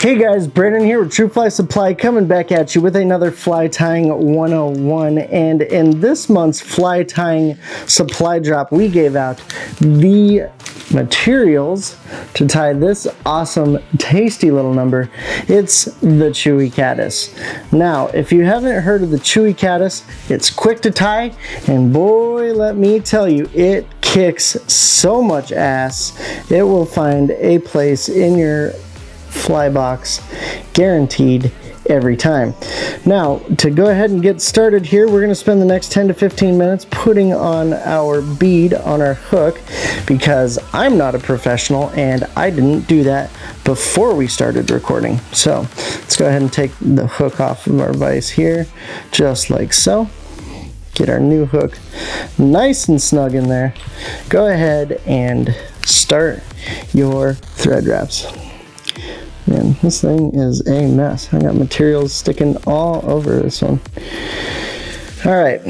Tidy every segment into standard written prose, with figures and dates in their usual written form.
Hey guys, Brandon here with True Fly Supply, coming back at you with another fly tying 101. And in this month's fly tying supply drop, we gave out the materials to tie this awesome, tasty little number. It's the Chewee Caddis. Now, if you haven't heard of the Chewee Caddis, it's quick to tie, and boy, let me tell you, it kicks so much ass. It will find a place in your fly box, guaranteed every time. Now, to go ahead and get started here, we're going to spend the next 10 to 15 minutes putting on our bead on our hook, because I'm not a professional and I didn't do that before we started recording. So let's go ahead and take the hook off of our vise here, just like so. Get our new hook nice and snug in there. Go ahead and start your thread wraps. Man, this thing is a mess. I got materials sticking all over this one. All right,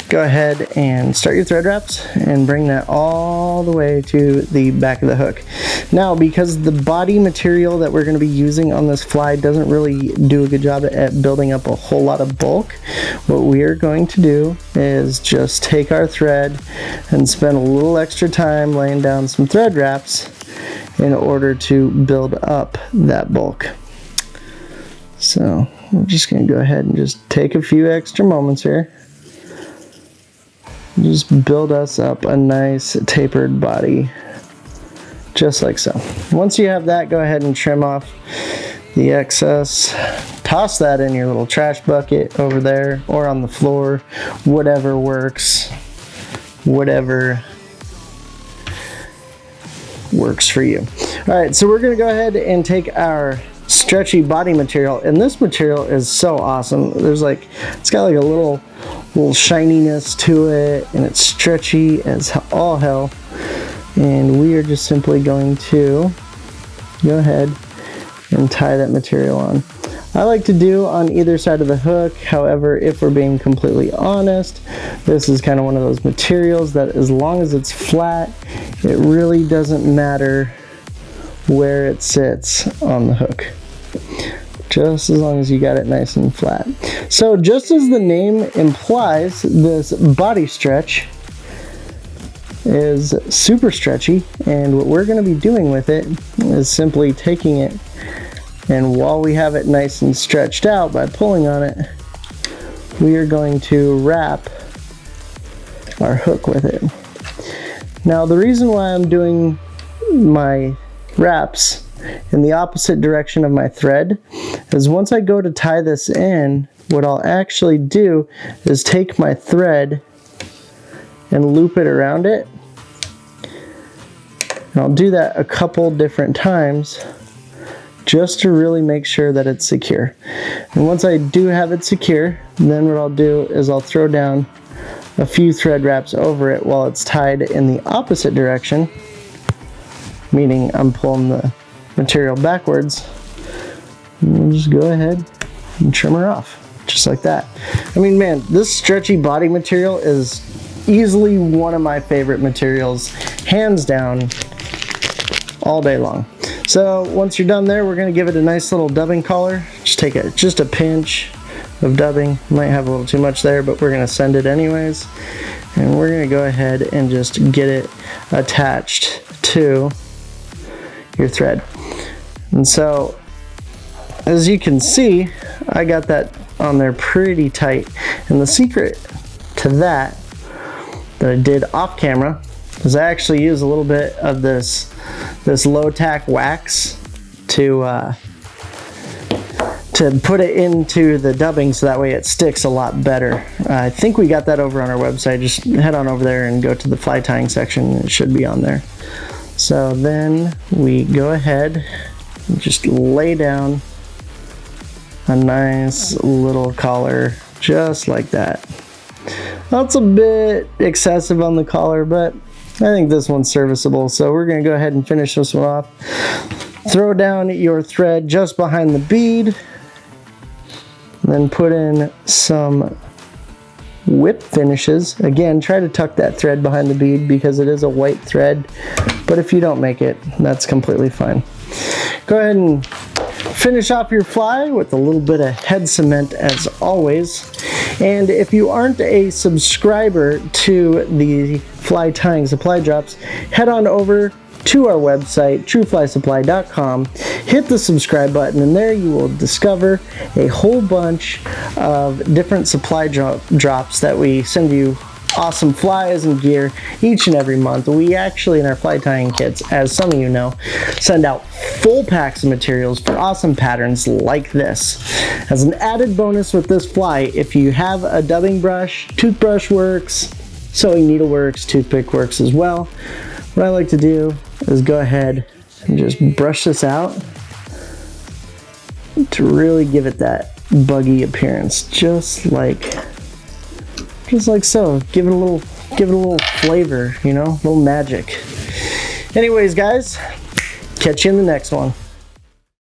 go ahead and start your thread wraps and bring that all the way to the back of the hook. Now, because the body material that we're going to be using on this fly doesn't really do a good job at building up a whole lot of bulk, what we are going to do is just take our thread and spend a little extra time laying down some thread wraps in order to build up that bulk. So I'm just going to go ahead and just take a few extra moments here. Just build us up a nice tapered body, just like so. Once you have that, go ahead and trim off the excess. Toss that in your little trash bucket over there or on the floor, whatever works, whatever works for you. All right, so we're going to go ahead and take our stretchy body material, and this material is so awesome. There's like, it's got like a little shininess to it, and it's stretchy as all hell. And we are just simply going to go ahead and tie that material on. I like to do on either side of the hook. However, if we're being completely honest, this is kind of one of those materials that as long as it's flat, it really doesn't matter where it sits on the hook, just as long as you got it nice and flat. So just as the name implies, this body stretch is super stretchy, and what we're going to be doing with it is simply taking it, and while we have it nice and stretched out by pulling on it, we are going to wrap our hook with it. Now, the reason why I'm doing my wraps in the opposite direction of my thread is once I go to tie this in, what I'll actually do is take my thread and loop it around it. And I'll do that a couple different times just to really make sure that it's secure. And once I do have it secure, then what I'll do is I'll throw down a few thread wraps over it while it's tied in the opposite direction, meaning I'm pulling the material backwards. And we'll just go ahead and trim her off, just like that. I mean, man, this stretchy body material is easily one of my favorite materials, hands down, all day long. So once you're done there, we're going to give it a nice little dubbing collar. Just take just a pinch of dubbing. Might have a little too much there, but we're going to send it anyways. And we're going to go ahead and just get it attached to your thread. And so, as you can see, I got that on there pretty tight. And the secret to that I did off camera is I actually use a little bit of this low tack wax to put it into the dubbing so that way it sticks a lot better. I think we got that over on our website. Just head on over there and go to the fly tying section. It should be on there. So then we go ahead and just lay down a nice little collar just like that. That's a bit excessive on the collar, but I think this one's serviceable. So we're going to go ahead and finish this one off. Throw down your thread just behind the bead, then put in some whip finishes. Again, try to tuck that thread behind the bead because it is a white thread, but if you don't make it, that's completely fine. Go ahead and Finish off your fly with a little bit of head cement as always. And if you aren't a subscriber to the fly tying supply drops, head on over to our website, trueflysupply.com. Hit the subscribe button, and there you will discover a whole bunch of different supply drops that we send you awesome flies and gear each and every month. We actually, in our fly tying kits, as some of you know, send out full packs of materials for awesome patterns like this. As an added bonus with this fly, if you have a dubbing brush, toothbrush works, sewing needle works, toothpick works as well. What I like to do is go ahead and just brush this out to really give it that buggy appearance, just like so. Give it a little flavor, you know, a little magic. Anyways, guys, catch you in the next one.